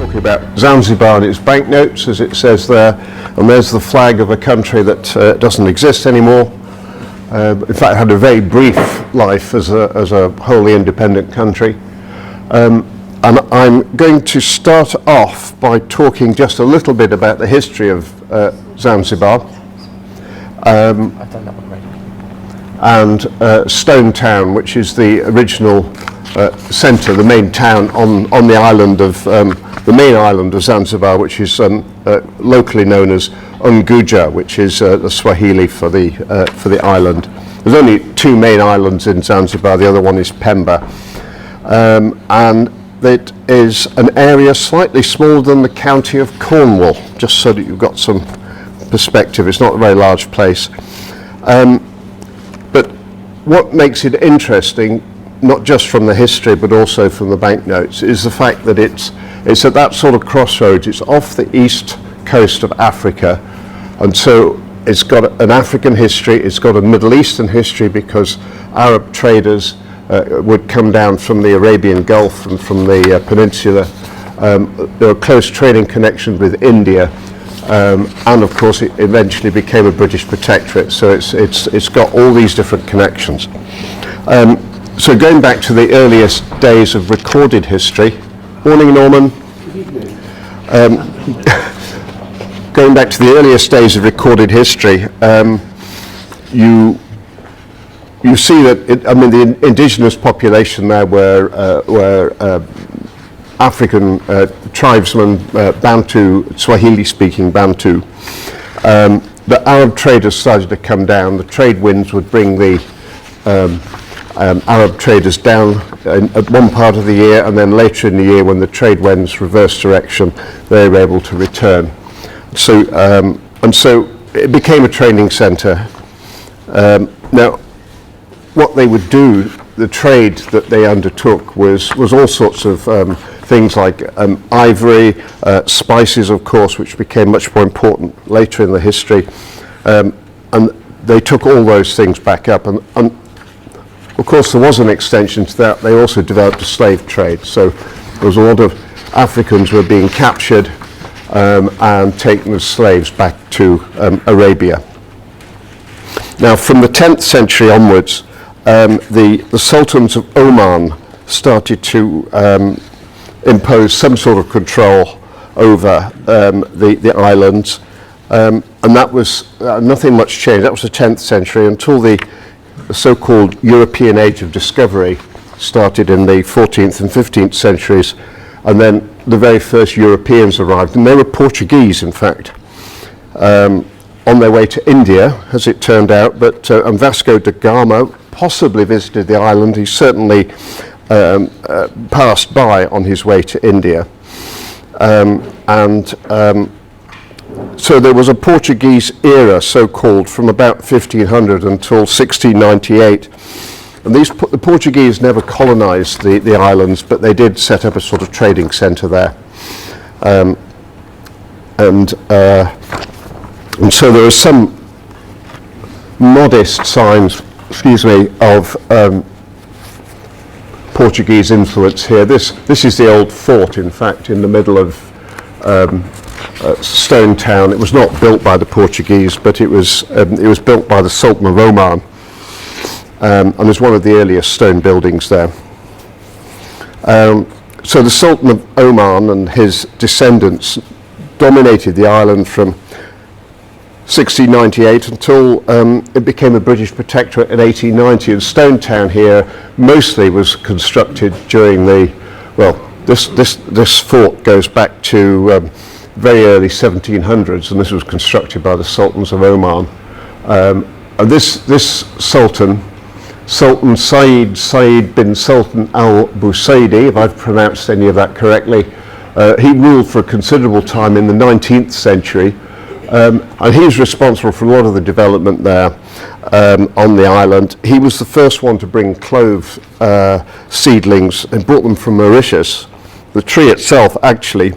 talking about Zanzibar and its banknotes, as it says there, and there's the flag of a country that doesn't exist anymore. In fact, it had a very brief life as a wholly independent country. And I'm going to start off by talking just a little bit about the history of Zanzibar. And Stone Town, which is the original centre, the main town on the island of the main island of Zanzibar, which is locally known as Unguja, which is the Swahili for the island. There's only two main islands in Zanzibar. The other one is Pemba, and it is an area slightly smaller than the county of Cornwall. Just so that you've got some perspective, it's not a very large place. But what makes it interesting, not just from the history but also from the banknotes, is the fact that it's at that sort of crossroads. It's off the east coast of Africa, and so it's got an African history, it's got a Middle Eastern history, because Arab traders would come down from the Arabian Gulf and from the peninsula. There were close trading connections with India, and of course it eventually became a British protectorate, so it's got all these different connections. So going back to the earliest days of recorded history, morning Norman. Going back to the earliest days of recorded history, you see that the indigenous population there were African tribesmen, Bantu, Swahili-speaking Bantu. The Arab traders started to come down. The trade winds would bring the Arab traders down at one part of the year, and then later in the year, when the trade winds reversed direction, they were able to return. So it became a training centre. Now, what they would do, the trade that they undertook was all sorts of things like ivory, spices, of course, which became much more important later in the history, and they took all those things back up. And of course, there was an extension to that. They also developed a slave trade. So there was a lot of Africans were being captured and taken as slaves back to Arabia. Now, from the 10th century onwards, the sultans of Oman started to impose some sort of control over the islands, and that was nothing much changed. That was the 10th century until the so-called European Age of Discovery started in the 14th and 15th centuries, and then the very first Europeans arrived, and they were Portuguese, in fact, on their way to India, as it turned out. But Vasco da Gama possibly visited the island. He certainly passed by on his way to India, so there was a Portuguese era, so-called, from about 1500 until 1698. And the Portuguese never colonized the islands, but they did set up a sort of trading center there. And so there are some modest signs, of Portuguese influence here. This is the old fort, in fact, in the middle of Stone Town. It was not built by the Portuguese, but it was built by the Sultan of Oman, and is one of the earliest stone buildings there. So the Sultan of Oman and his descendants dominated the island from 1698 until it became a British protectorate in 1890. And Stone Town here mostly was constructed during this fort goes back to very early 1700s, and this was constructed by the Sultans of Oman. And this Sultan Said bin Sultan al-Busaidi, if I've pronounced any of that correctly, he ruled for a considerable time in the 19th century, and he's responsible for a lot of the development there on the island. He was the first one to bring clove seedlings and brought them from Mauritius. The tree itself actually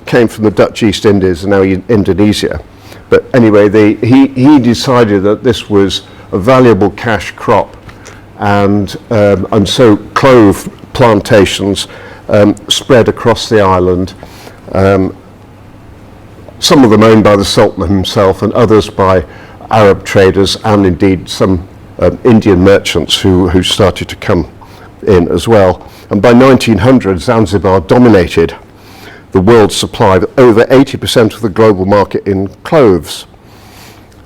came from the Dutch East Indies and now Indonesia. But anyway, he decided that this was a valuable cash crop, and so clove plantations spread across the island. Some of them owned by the Sultan himself, and others by Arab traders, and indeed some Indian merchants who started to come in as well. And by 1900, Zanzibar dominated the world's supply of over 80% of the global market in cloves.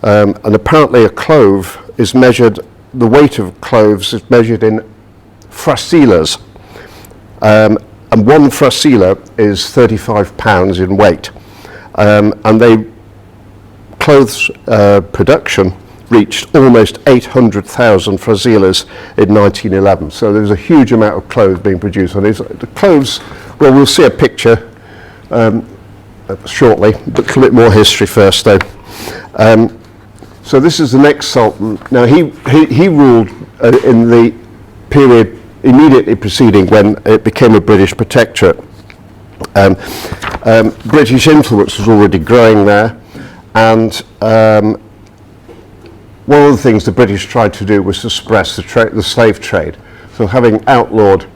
And apparently a clove is measured, the weight of cloves is measured in frasilas. And one frasila is 35 pounds in weight. And clothes production reached almost 800,000 frasilas in 1911. So there was a huge amount of clothes being produced. And the clothes, well, we'll see a picture shortly, but a bit more history first though. So this is the next sultan. Now he ruled in the period immediately preceding when it became a British protectorate. British influence was already growing there, and one of the things the British tried to do was to suppress the slave trade. So having outlawed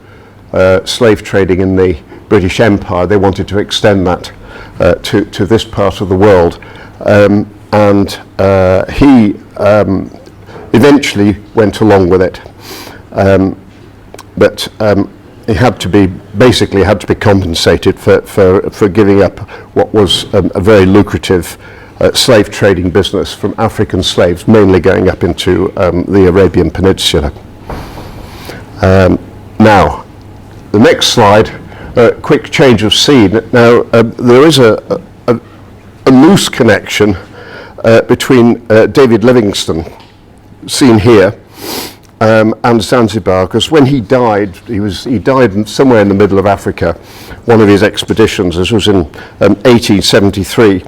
slave trading in the British Empire, they wanted to extend that to this part of the world. And he eventually went along with it. But he had to be compensated for giving up what was a very lucrative slave trading business from African slaves, mainly going up into the Arabian Peninsula. Now, the next slide, quick change of scene. Now, there is a loose connection between David Livingstone, seen here, and Zanzibar, because when he died, he died somewhere in the middle of Africa. One of his expeditions, this was in 1873,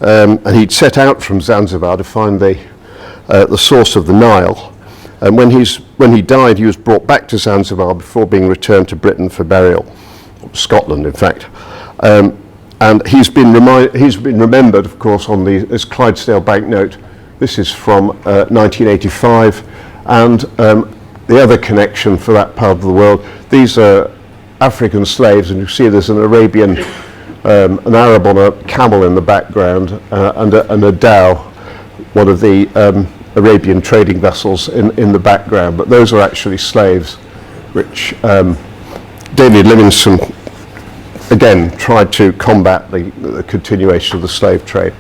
and he'd set out from Zanzibar to find the source of the Nile. And when he died, he was brought back to Zanzibar before being returned to Britain for burial, Scotland, in fact. And he's been remembered, of course, on this Clydesdale banknote. This is from 1985. And the other connection for that part of the world, these are African slaves, and you see there's an Arabian, an Arab on a camel in the background, and a dhow, one of the Arabian trading vessels in the background. But those are actually slaves, which David Livingstone, again, tried to combat the continuation of the slave trade.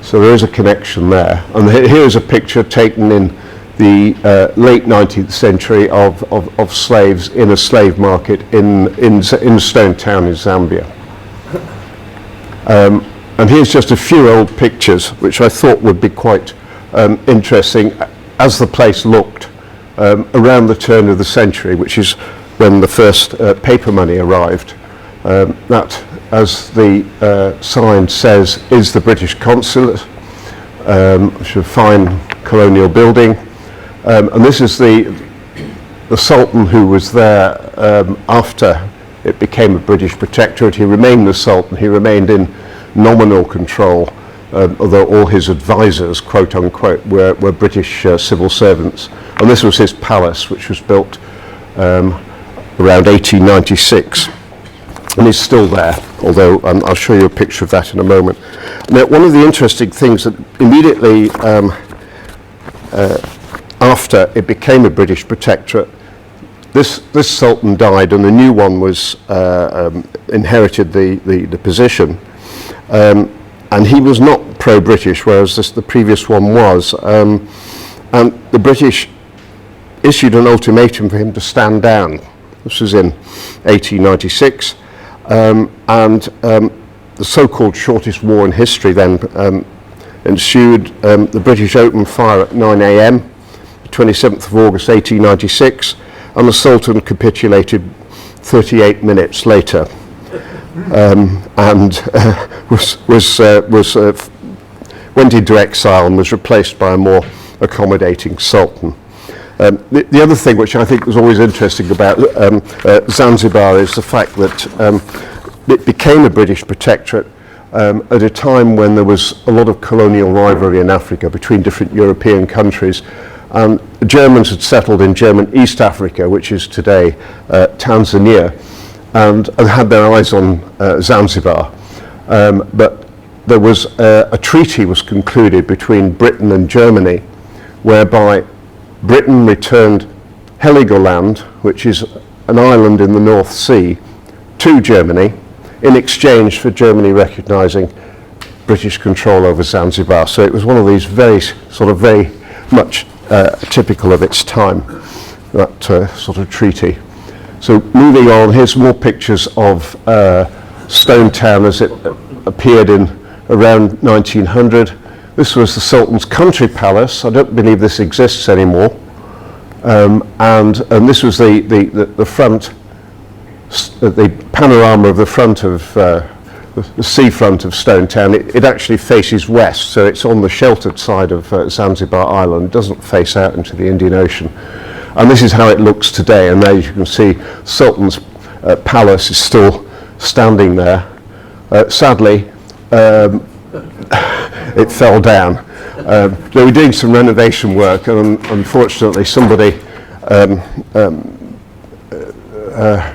So there is a connection there. And here's a picture taken in the late 19th century of slaves in a slave market in Stone Town in Zambia. And here's just a few old pictures which I thought would be quite interesting as the place looked around the turn of the century, which is when the first paper money arrived. That, as the sign says, is the British consulate, which is a fine colonial building. And this is the Sultan who was there after it became a British protectorate. He remained the Sultan. He remained in nominal control, although all his advisors, quote unquote, were British civil servants. And this was his palace, which was built around 1896. And is still there, although I'll show you a picture of that in a moment. Now, one of the interesting things that immediately after it became a British protectorate, this Sultan died, and a new one was inherited the position, and he was not pro-British, whereas the previous one was, and the British issued an ultimatum for him to stand down. This was in 1896. And the so-called shortest war in history then ensued. The British opened fire at 9 a.m, the 27th of August 1896, and the Sultan capitulated 38 minutes later, and went into exile and was replaced by a more accommodating Sultan. The other thing which I think was always interesting about Zanzibar is the fact that it became a British protectorate at a time when there was a lot of colonial rivalry in Africa between different European countries. And the Germans had settled in German East Africa, which is today Tanzania. and had their eyes on Zanzibar. But there was a treaty was concluded between Britain and Germany, whereby Britain returned Heligoland, which is an island in the North Sea, to Germany in exchange for Germany recognising British control over Zanzibar. So it was one of these very much typical of its time, that sort of treaty. So moving on, here's more pictures of Stone Town as it appeared in around 1900. This was the Sultan's country palace. I don't believe this exists anymore. And this was the front, the panorama of the front of the seafront of Stone Town. It actually faces west, so it's on the sheltered side of Zanzibar Island. It doesn't face out into the Indian Ocean. And this is how it looks today. And there you can see Sultan's palace is still standing there. Sadly, it fell down. They were doing some renovation work, and unfortunately somebody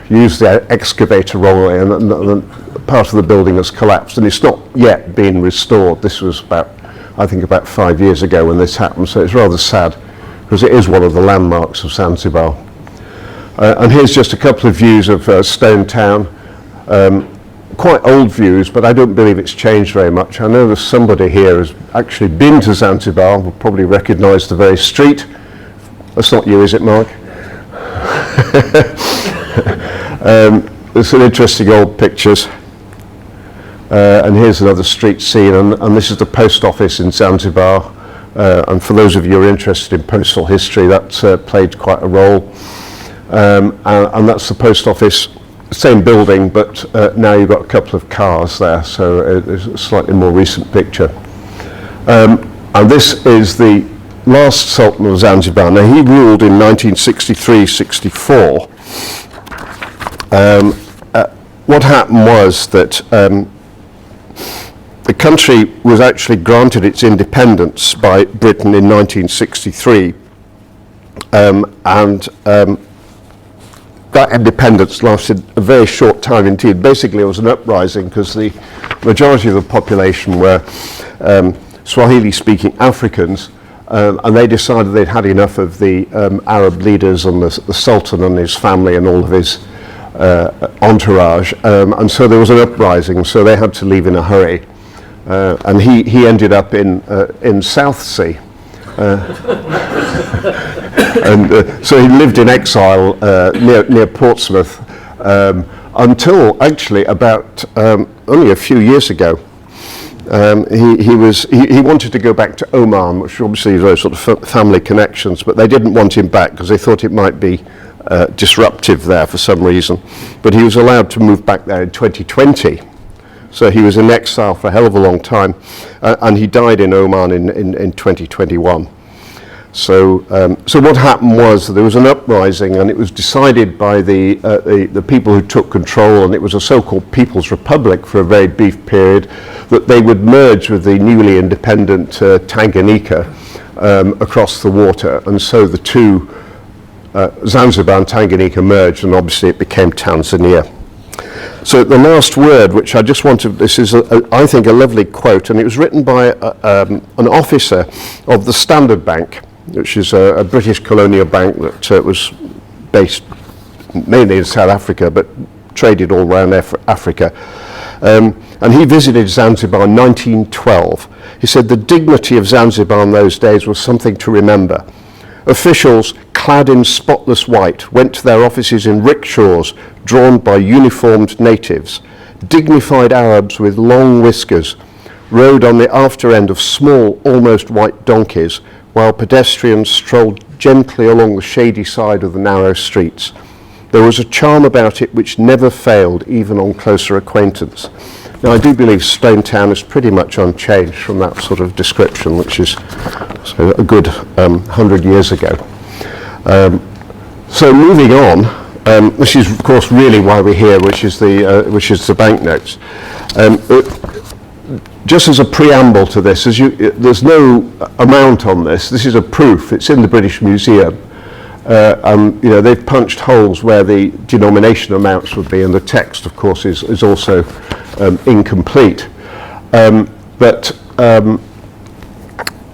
used the excavator wrongly, and part of the building has collapsed, and it's not yet been restored. This was I think about 5 years ago when this happened, so it's rather sad, because it is one of the landmarks of Zanzibar. And here's just a couple of views of Stone Town. Quite old views, but I don't believe it's changed very much. I know there's somebody here who's actually been to Zanzibar, will probably recognise the very street. That's not you, is it, Mark? There's some interesting old pictures. And here's another street scene, and this is the post office in Zanzibar. And for those of you who are interested in postal history, that's played quite a role. And that's the post office, same building, but now you've got a couple of cars there, so it's a slightly more recent picture. And this is the last Sultan of Zanzibar. Now, he ruled in 1963-64. What happened was that the country was actually granted its independence by Britain in 1963, that independence lasted a very short time indeed. Basically, it was an uprising because the majority of the population were Swahili-speaking Africans, and they decided they'd had enough of the Arab leaders and the Sultan and his family and all of his entourage, and so there was an uprising, so they had to leave in a hurry. And he ended up in South Sea. And so he lived in exile near Portsmouth until actually about only a few years ago. He wanted to go back to Oman, which obviously is those sort of family connections, but they didn't want him back because they thought it might be disruptive there for some reason. But he was allowed to move back there in 2020. So he was in exile for a hell of a long time, and he died in Oman in 2021. So what happened was there was an uprising, and it was decided by the people who took control, and it was a so-called People's Republic for a very brief period, that they would merge with the newly independent Tanganyika across the water, and so the two, Zanzibar and Tanganyika, merged, and obviously it became Tanzania. So the last word, which I just wanted, this is, I think, a lovely quote, and it was written by an officer of the Standard Bank, which is a British colonial bank that was based mainly in South Africa, but traded all around Africa. And he visited Zanzibar in 1912. He said, "The dignity of Zanzibar in those days was something to remember. Officials, clad in spotless white, went to their offices in rickshaws drawn by uniformed natives. Dignified Arabs with long whiskers rode on the after end of small, almost white donkeys, while pedestrians strolled gently along the shady side of the narrow streets. There was a charm about it which never failed, even on closer acquaintance." Now, I do believe Stone Town is pretty much unchanged from that sort of description, which is a good 100 years ago. So moving on, this is of course really why we're here, which is the banknotes. Just as a preamble to this, there's no amount on this. This is a proof. It's in the British Museum. and they've punched holes where the denomination amounts would be, and the text, of course, is also incomplete. But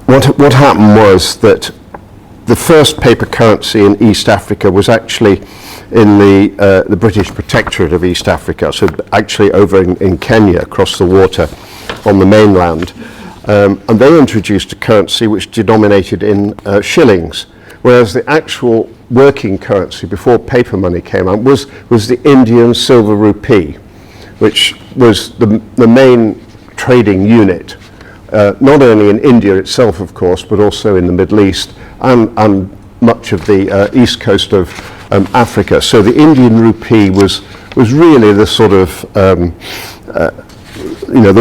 what happened was that the first paper currency in East Africa was actually in the British Protectorate of East Africa, so actually over in Kenya, across the water on the mainland. And they introduced a currency which denominated in shillings, whereas the actual working currency before paper money came out was the Indian silver rupee, which was the main trading unit, not only in India itself, of course, but also in the Middle East and much of the east coast of Africa. So the Indian rupee was really the sort of the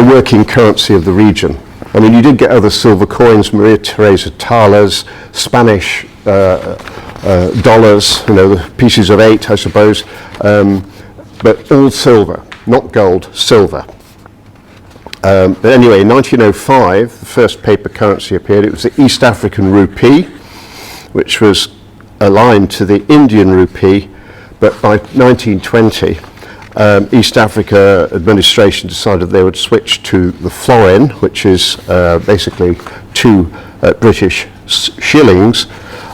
working currency of the region. I mean, you did get other silver coins, Maria Teresa thalers, Spanish dollars, the pieces of 8, I suppose, but all silver, not gold, silver. But anyway, in 1905, the first paper currency appeared. It was the East African rupee, which was aligned to the Indian rupee, but by 1920, East Africa administration decided they would switch to the florin, which is basically 2 British shillings,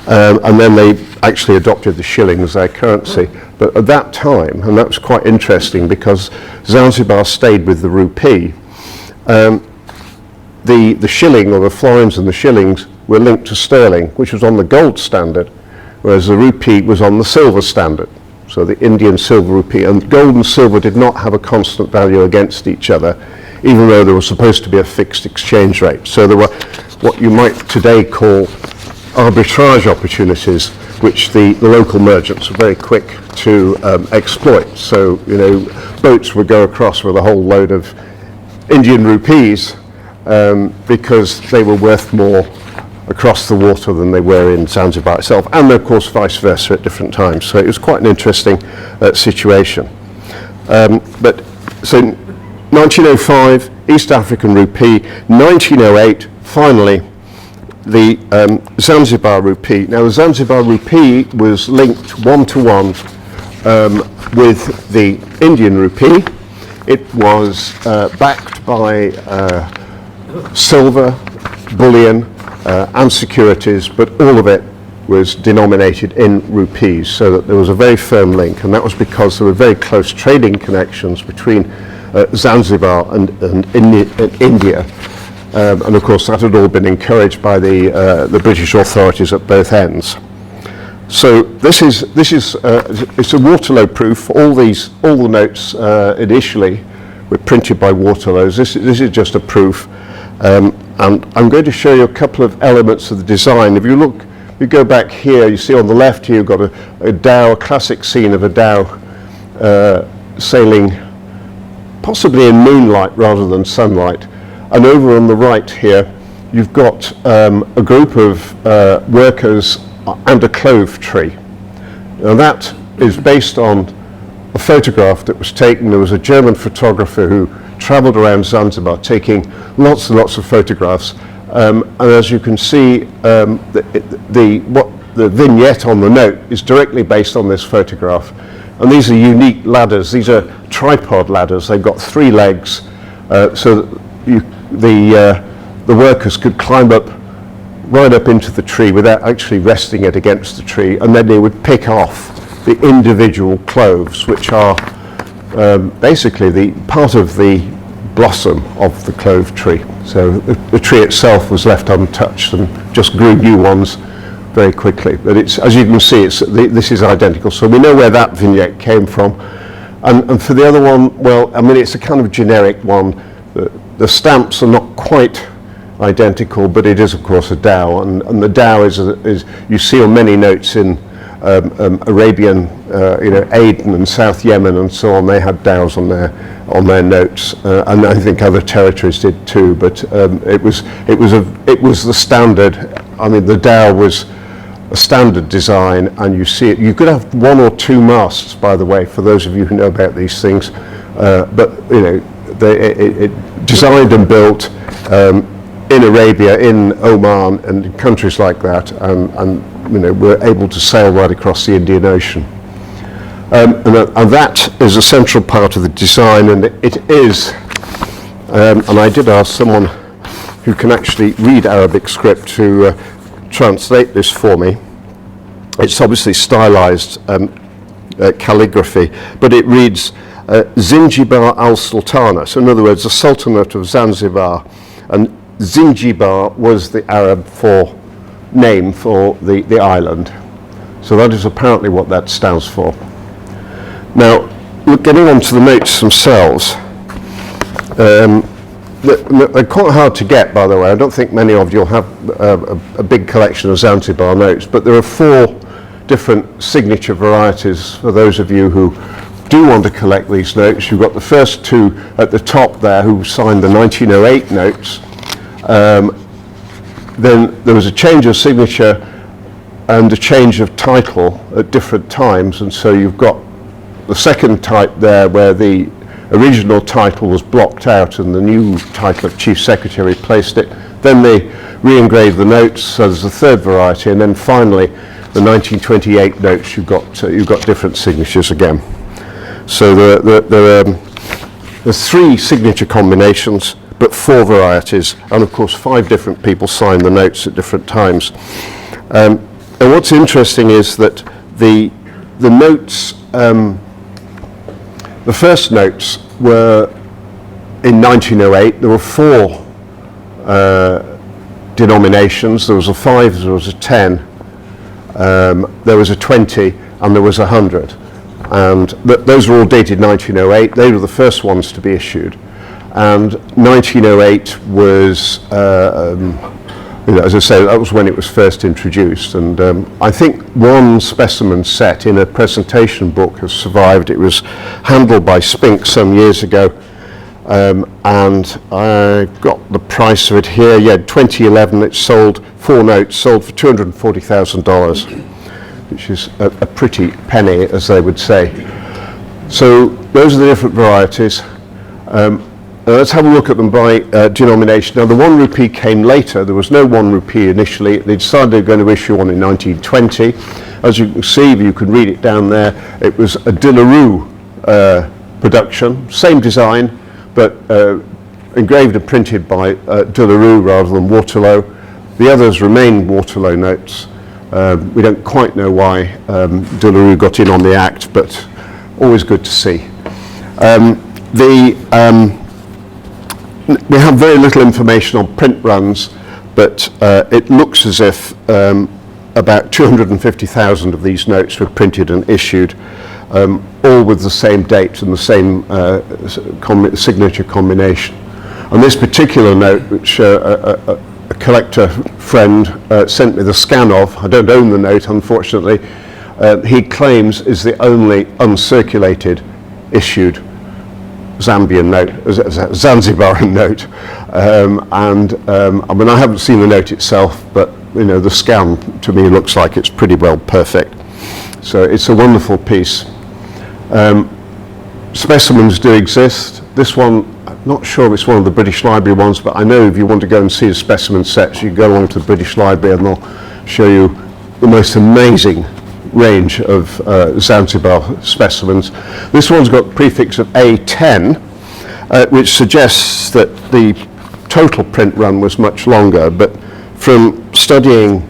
and then they actually adopted the shilling as their currency. But at that time, and that was quite interesting because Zanzibar stayed with the rupee, the shilling, or the florins and the shillings, were linked to sterling, which was on the gold standard, whereas the rupee was on the silver standard. So the Indian silver rupee, and gold and silver did not have a constant value against each other, even though there was supposed to be a fixed exchange rate. So there were what you might today call arbitrage opportunities, which the local merchants were very quick to exploit. So, boats would go across with a whole load of Indian rupees because they were worth more across the water than they were in Zanzibar itself, and of course vice versa at different times. So it was quite an interesting situation. But so 1905, East African rupee, 1908, finally, the Zanzibar rupee. Now the Zanzibar rupee was linked 1-to-1 with the Indian rupee. It was backed by silver, bullion, and securities, but all of it was denominated in rupees, so that there was a very firm link, and that was because there were very close trading connections between Zanzibar and India. And of course that had all been encouraged by the British authorities at both ends. So this is it's a Waterloo proof. All the notes initially were printed by Waterloos. This is just a proof, and I'm going to show you a couple of elements of the design. If you look, you go back here, you see on the left here you've got a dhow, a classic scene of a dhow sailing possibly in moonlight rather than sunlight. And over on the right here, you've got a group of workers and a clove tree. Now that is based on a photograph that was taken. There was a German photographer who travelled around Zanzibar taking lots and lots of photographs. And as you can see, the vignette on the note is directly based on this photograph. And these are unique ladders. These are tripod ladders. They've got 3 legs, so that the workers could climb up right up into the tree without actually resting it against the tree, and then they would pick off the individual cloves, which are basically the part of the blossom of the clove tree. So the tree itself was left untouched and just grew new ones very quickly. But it's, as you can see, this is identical. So we know where that vignette came from. And for the other one, well, I mean, it's a kind of generic one. The stamps are not quite identical, but it is, of course, a dhow. And the dhow is you see on many notes in Arabian, Aden and South Yemen and so on. They had dhows on their notes, and I think other territories did too. But it was the standard. I mean, the dhow was a standard design, and you see it. You could have 1 or 2 masts, by the way, for those of you who know about these things. But it designed and built in Arabia, in Oman, and in countries like that, and were able to sail right across the Indian Ocean. And that is a central part of the design, and it is, and I did ask someone who can actually read Arabic script to translate this for me. It's obviously stylized calligraphy, but it reads Zanzibar al-Sultana. So in other words, the Sultanate of Zanzibar. And Zanzibar was the Arab name for the island. So that is apparently what that stands for. Now, getting on to the notes themselves, they're quite hard to get, by the way. I don't think many of you will have a big collection of Zanzibar notes, but there are 4 different signature varieties for those of you who do want to collect these notes. You've got the first 2 at the top there who signed the 1908 notes. Then there was a change of signature and a change of title at different times, and so you've got the second type there where the original title was blocked out and the new title of Chief Secretary placed it. Then they re-engraved the notes, so there's a third variety, and then finally the 1928 notes, you've got different signatures again. So there are 3 signature combinations, but 4 varieties, and of course 5 different people signed the notes at different times. And what's interesting is that the notes, the first notes were in 1908. There were 4 denominations. There was a 5, there was a 10, there was a 20, and there was a 100. And those were all dated 1908. They were the first ones to be issued. And 1908 was, as I say, that was when it was first introduced. And I think one specimen set in a presentation book has survived. It was handled by Spink some years ago. And I got the price of it here. Yeah, 2011, it sold 4 notes, sold for $240,000, which is a pretty penny, as they would say. So those are the different varieties. Let's have a look at them by denomination. Now, the 1 rupee came later. There was no 1 rupee initially. They decided they were going to issue one in 1920. As you can see, you can read it down there, it was a De La Rue production, same design, but engraved and printed by De La Rue rather than Waterloo. The others remain Waterloo notes. We don't quite know why De La Rue got in on the act, but always good to see. We have very little information on print runs, but it looks as if about 250,000 of these notes were printed and issued, all with the same date and the same signature combination. And this particular note, which a collector friend sent me the scan of, I don't own the note unfortunately, he claims is the only uncirculated issued Zambian note, Zanzibaran note, I mean, I haven't seen the note itself, but the scan to me looks like it's pretty well perfect. So it's a wonderful piece. Specimens do exist. This one, I'm not sure if it's one of the British Library ones, but I know if you want to go and see the specimen sets, you go along to the British Library and they'll show you the most amazing range of Zanzibar specimens. This one's got a prefix of A10, which suggests that the total print run was much longer, but from studying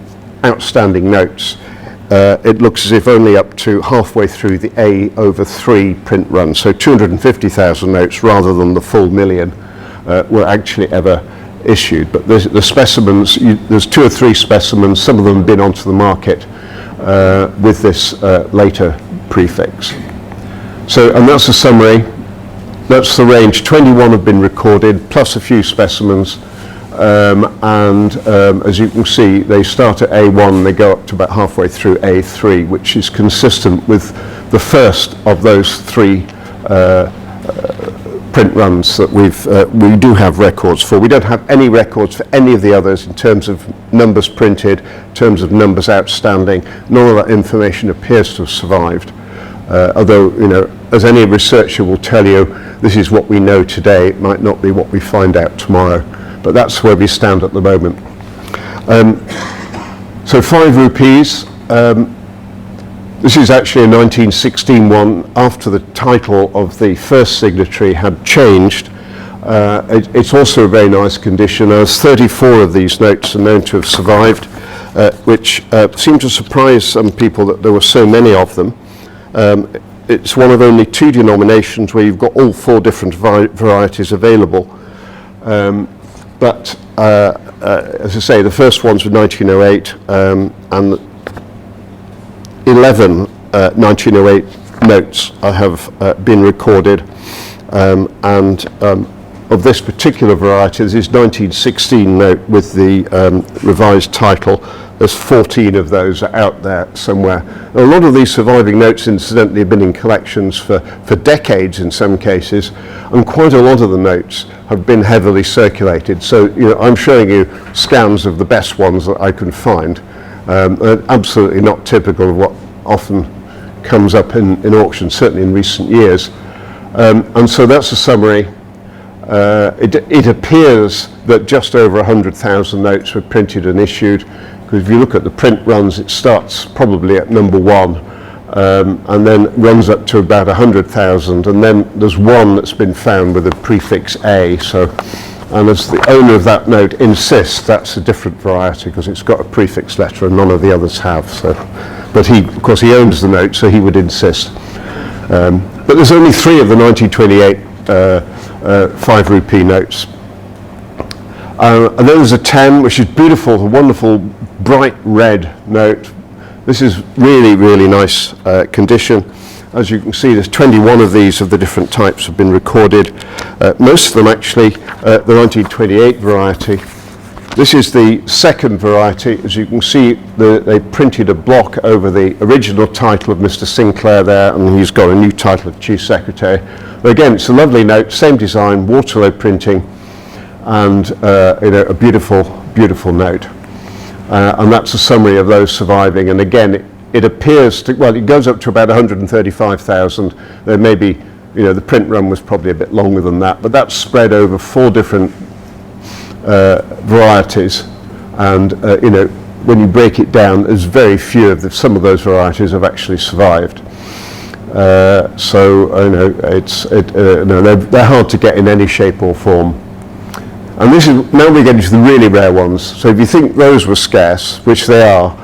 outstanding notes, it looks as if only up to halfway through the A/3 print run, so 250,000 notes rather than the full million were actually ever issued. But the specimens, there's 2 or 3 specimens, some of them have been onto the market with this later prefix. So, and that's a summary. That's the range. 21 have been recorded, plus a few specimens. As you can see, they start at A1, they go up to about halfway through A3, which is consistent with the first of those 3 print runs that we do have records for. We don't have any records for any of the others in terms of numbers printed, in terms of numbers outstanding. None of that information appears to have survived. Although, as any researcher will tell you, this is what we know today. It might not be what we find out tomorrow. But that's where we stand at the moment. So 5 rupees. This is actually a 1916 one after the title of the first signatory had changed. It's also a very nice condition. There's 34 of these notes are known to have survived, which seemed to surprise some people that there were so many of them. It's one of only 2 denominations where you've got all 4 different varieties available. But as I say, the first ones were 1908, and 11 1908 notes have been recorded, and of this particular variety, this is 1916 note with the revised title. There's 14 of those out there somewhere. A lot of these surviving notes, incidentally, have been in collections for decades in some cases, and quite a lot of the notes have been heavily circulated. So, I'm showing you scans of the best ones that I can find. Absolutely not typical of what often comes up in auctions, certainly in recent years. And so that's a summary. It appears that just over 100,000 notes were printed and issued. If you look at the print runs, it starts probably at number 1, and then runs up to about 100,000, and then there's one that's been found with a prefix A. So, and as the owner of that note insists, that's a different variety because it's got a prefix letter and none of the others have. So, but of course he owns the note, so he would insist. But there's only 3 of the 1928 5 rupee notes. And then there's a 10, which is beautiful, a wonderful bright red note. This is really, really nice condition. As you can see, there's 21 of these of the different types have been recorded. Most of them actually the 1928 variety. This is the second variety. As you can see, they printed a block over the original title of Mr. Sinclair there, and he's got a new title of Chief Secretary. But again, it's a lovely note, same design, Waterloo printing, and a beautiful, beautiful note. And that's a summary of those surviving. And again, it appears to, well, it goes up to about 135,000. There may be, the print run was probably a bit longer than that, but that's spread over 4 different varieties. And, when you break it down, there's very few of some of those varieties have actually survived. They're hard to get in any shape or form. And this is, now we get into the really rare ones. So if you think those were scarce, which they are,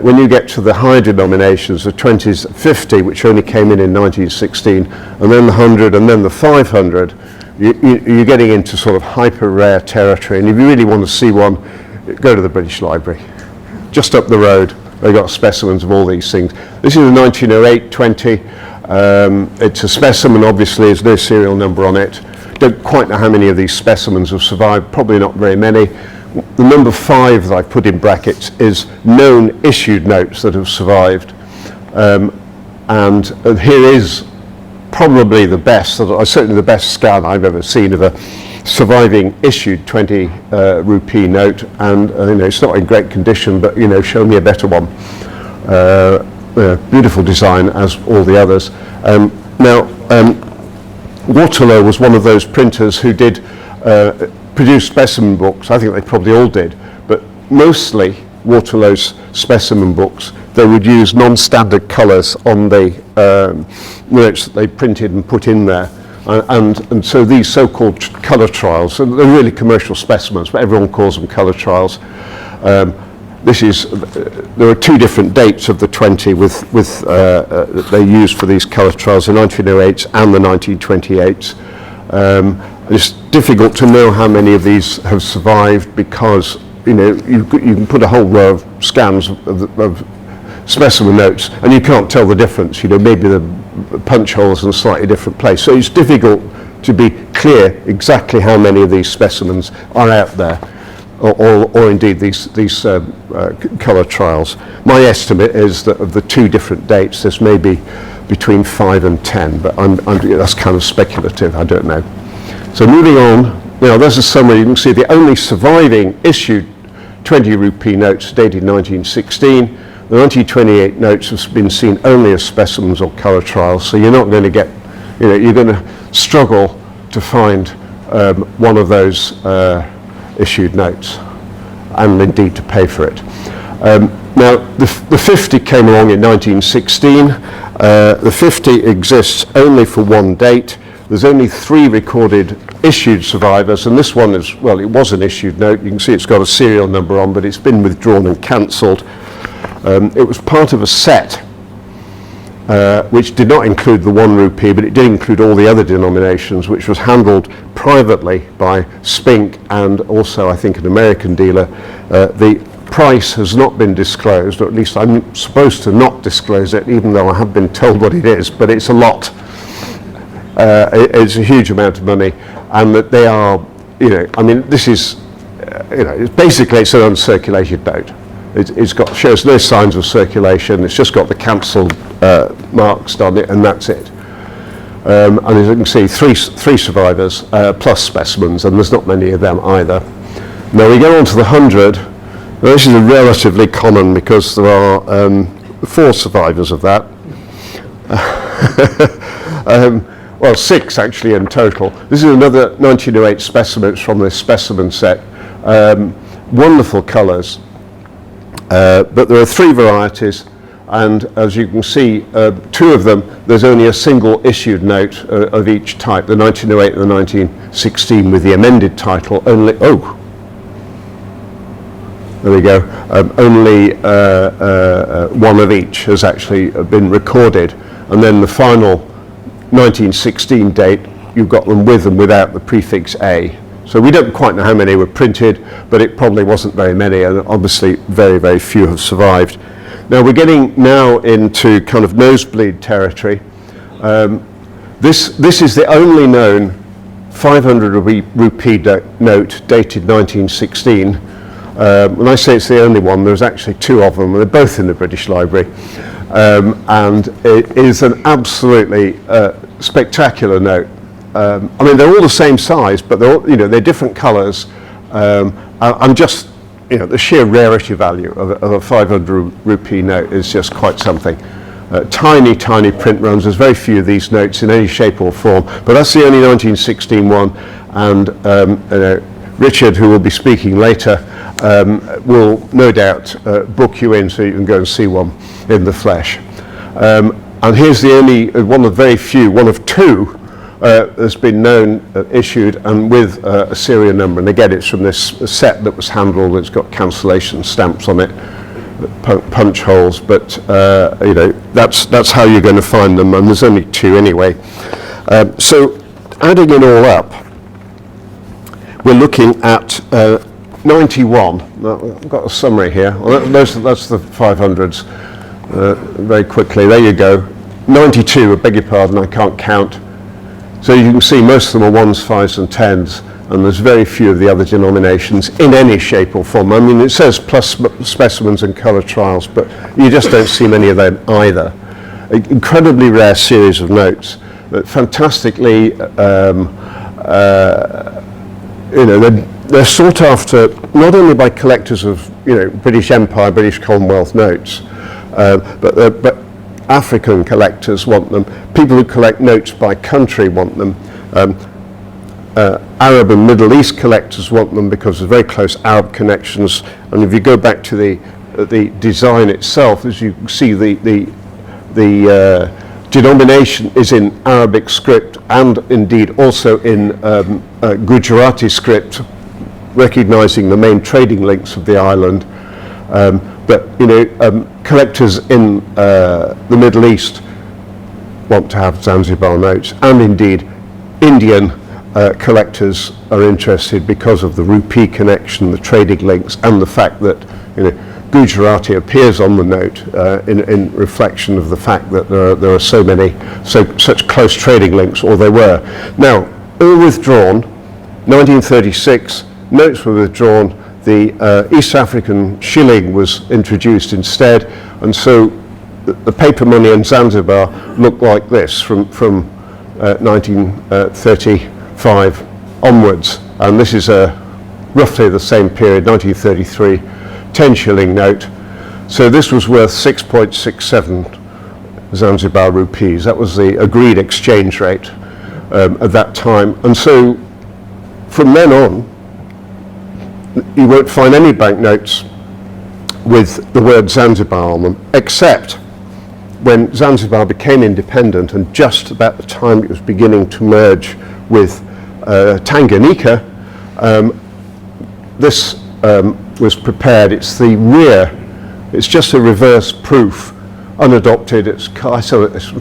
when you get to the high denominations, the 20s, 50, which only came in 1916, and then the 100, and then the 500, you're getting into sort of hyper rare territory. And if you really want to see one, go to the British Library. Just up the road, they've got specimens of all these things. This is a 1908 20. It's a specimen, obviously, there's no serial number on it. Don't quite know how many of these specimens have survived, probably not very many. The number 5 that I put in brackets is known issued notes that have survived. And here is probably the best, certainly the best scan I've ever seen of a surviving issued 20 rupee note. And it's not in great condition, but show me a better one. Beautiful design as all the others. Waterloo was one of those printers who did produce specimen books. I think they probably all did, but mostly Waterloo's specimen books, they would use non-standard colours on the notes that they printed and put in there. And so these so-called colour trials, so they're really commercial specimens, but everyone calls them colour trials. There are 2 different dates of the 20 they used for these colour trials, the 1908s and the 1928s. It's difficult to know how many of these have survived because you can put a whole row of scans of specimen notes and you can't tell the difference. Maybe the punch holes in a slightly different place. So it's difficult to be clear exactly how many of these specimens are out there. Or indeed these colour trials. My estimate is that of the 2 different dates, this may be between 5 and 10, but that's kind of speculative, I don't know. So moving on, there's a summary. You can see the only surviving issued 20 rupee notes dated 1916. The 1928 notes have been seen only as specimens or colour trials, so you're not going to get, you're going to struggle to find one of those issued notes, and indeed to pay for it. Now, the 50 came along in 1916. The 50 exists only for one date. There's only 3 recorded issued survivors, and this one is, well, it was an issued note. You can see it's got a serial number on, but it's been withdrawn and cancelled. It was part of a set which did not include the 1 rupee, but it did include all the other denominations, which was handled privately by Spink and also, I think, an American dealer. The price has not been disclosed, or at least I'm supposed to not disclose it, even though I have been told what it is, but it's a lot. It's a huge amount of money, and that they are, you know, I mean, this is, you know, basically it's an uncirculated note. It's got, shows no signs of circulation. It's just got the cancelled marks on it, and that's it. And as you can see, three survivors plus specimens, and there's not many of them either. Now we go on to the 100. Now this is relatively common because there are 4 survivors of that. Well, 6 actually in total. This is another 1908 specimen. It's from this specimen set. Wonderful colours. But there are 3 varieties, and as you can see, 2 of them, there's only a single issued note of each type, the 1908 and the 1916 with the amended title only, oh, there we go, only 1 of each has actually been recorded, and then the final 1916 date, you've got them with and without the prefix A. So we don't quite know how many were printed, but it probably wasn't very many, and obviously very, very few have survived. Now we're getting now into kind of nosebleed territory. This is the only known 500 rupee note dated 1916. When I say it's the only one, there's actually 2 of them, and they're both in the British Library. And it is an absolutely spectacular note. I mean, they're all the same size, but they're all, you know, they're different colours. I'm just, you know, the sheer rarity value of a 500 rupee note is just quite something. Tiny, tiny print runs. There's very few of these notes in any shape or form, but that's the only 1916 one. And Richard, who will be speaking later, will no doubt book you in so you can go and see one in the flesh. And here's the only, one of very few, one of 2 has been known, issued, and with a serial number. And again, it's from this set that was handled. It's got cancellation stamps on it, punch holes. But you know, that's how you're going to find them. And there's only 2 anyway. So, adding it all up, we're looking at 91. I've got a summary here. Well, that's the 500s. Very quickly, there you go. 92. I beg your pardon. I can't count. So you can see most of them are 1s, 5s and 10s, and there's very few of the other denominations in any shape or form. I mean, it says plus specimens and colour trials, but you just don't see many of them either. An incredibly rare series of notes, but fantastically, you know, they're sought after not only by collectors of, you know, British Empire, British Commonwealth notes, but African collectors want them. People who collect notes by country want them. Arab and Middle East collectors want them because there's very close Arab connections. And if you go back to the design itself, as you can see, the denomination is in Arabic script and indeed also in Gujarati script, recognizing the main trading links of the island. But you know, collectors in the Middle East want to have Zanzibar notes, and indeed Indian collectors are interested because of the rupee connection, the trading links, and the fact that, you know, Gujarati appears on the note in reflection of the fact that there are so many, such close trading links, or there were. Now, all withdrawn. 1936, notes were withdrawn. The East African shilling was introduced instead, and so the paper money in Zanzibar looked like this from 1935 onwards, and this is roughly the same period, 1933, 10 shilling note. So this was worth 6.67 Zanzibar rupees. That was the agreed exchange rate at that time, and so from then on, you won't find any banknotes with the word Zanzibar on them, except when Zanzibar became independent and just about the time it was beginning to merge with Tanganyika, this was prepared. It's the rear, it's just a reverse proof, unadopted. It's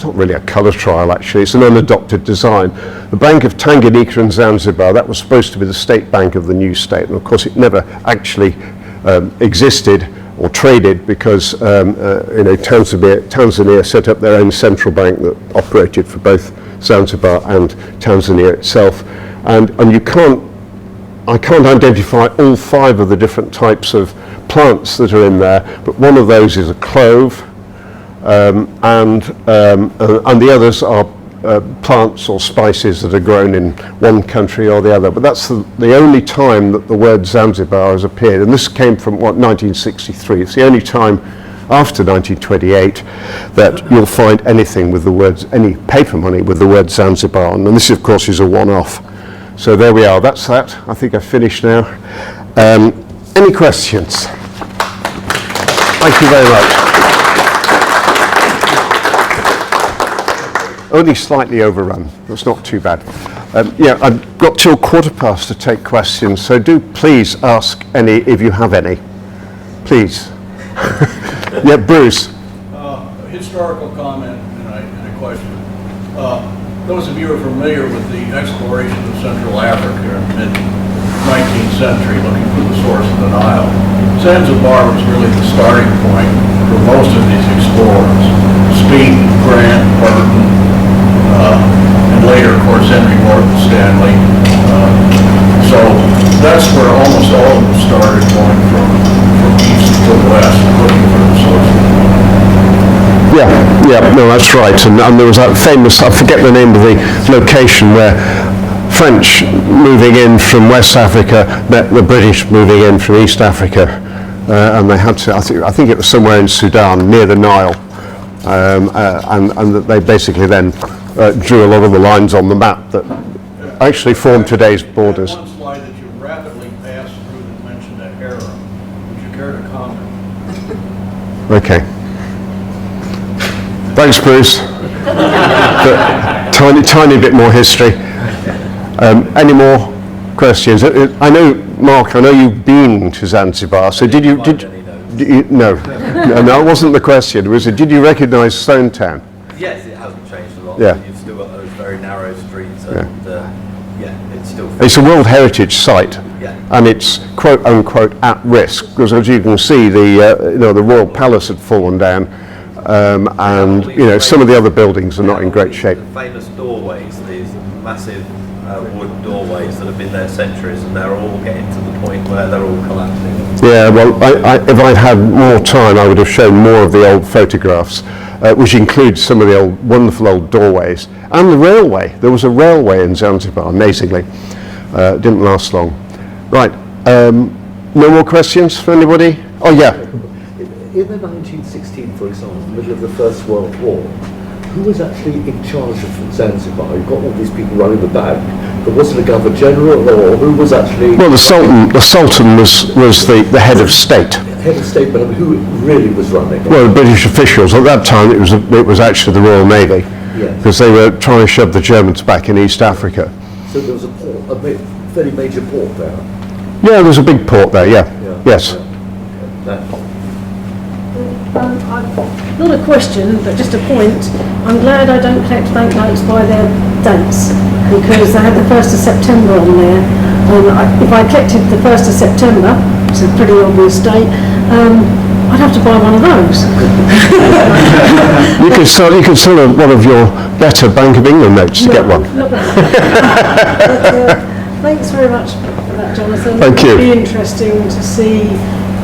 not really a colour trial actually, it's an unadopted design. The Bank of Tanganyika and Zanzibar, that was supposed to be the state bank of the new state, and of course it never actually existed or traded because Tanzania set up their own central bank that operated for both Zanzibar and Tanzania itself. And I can't identify all 5 of the different types of plants that are in there, but one of those is a clove, and the others are plants or spices that are grown in one country or the other. But that's the only time that the word Zanzibar has appeared, and this came from 1963. It's the only time after 1928 that you'll find anything with the words, any paper money with the word Zanzibar on, and this of course is a one-off. So there we are, that's that. I think I've finished now. Any questions? Thank you very much. Only slightly overrun, that's not too bad. Yeah, I've got till 15:15 to take questions, so do please ask any if you have any. Please. Yeah, Bruce. A historical comment and a question. Those of you who are familiar with the exploration of Central Africa in the mid-19th century looking for the source of the Nile, Zanzibar was really the starting point for most of these explorers. Speke, Grant, Burton, and later, of course, Henry Morton Stanley. So that's where almost all of them started, going from east to west, looking for the source of the Nile. Yeah, no, that's right. And there was that famous, I forget the name of the location, where French moving in from West Africa met the British moving in from East Africa. And they had to, I think it was somewhere in Sudan, near the Nile. And that they basically then drew a lot of the lines on the map that actually formed today's borders. One slide that you rapidly passed through that mentioned a harem. Would you care to comment? Okay. Thanks, Bruce. Tiny bit more history. Any more questions? I know, Mark, I know you've been to Zanzibar, so did you no, it wasn't the question. Was it, did you recognise Stone Town? Yes, it hasn't changed a lot. Yeah. You've still got those very narrow streets, and it's still. It's a World Heritage Site, Yeah. and it's quote unquote at risk because, as you can see, the Royal Palace had fallen down, and some of the other buildings are not in great shape. The famous doorways, these massive wood doorways that have been there centuries, and they're all getting to the point where they're all collapsing. Yeah, well, if I'd had more time, I would have shown more of the old photographs, which includes some of the wonderful old doorways. And the railway. There was a railway in Zanzibar, amazingly. It didn't last long. Right, no more questions for anybody? Oh, yeah. In the 1916, for example, the middle of the First World War, who was actually in charge of Zanzibar? You've got all these people running the bank, but was it a governor general, or who was actually... Well, the Sultan was the head of state. Head of state, but who really was running? Well, the British officials. At that time, it was actually the Royal Navy, because they were trying to shove the Germans back in East Africa. So there was a fairly major port there? Yeah, there was a big port there, yes. Not a question, but just a point. I'm glad I don't collect banknotes by their dates, because I had the 1st of September on there. If I collected the 1st of September, which is a pretty obvious date, I'd have to buy one of those. You could sell one of your better Bank of England notes to get one. Thanks very much for that, Jonathan. Thank you. It'll be interesting to see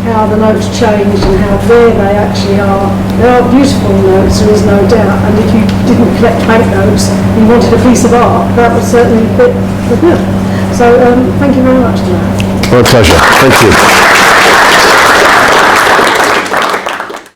how the notes change and how rare they actually are. They are beautiful notes, there is no doubt, and if you didn't collect banknotes and you wanted a piece of art, that would certainly fit the bill. So thank you very much for that. My pleasure. Thank you.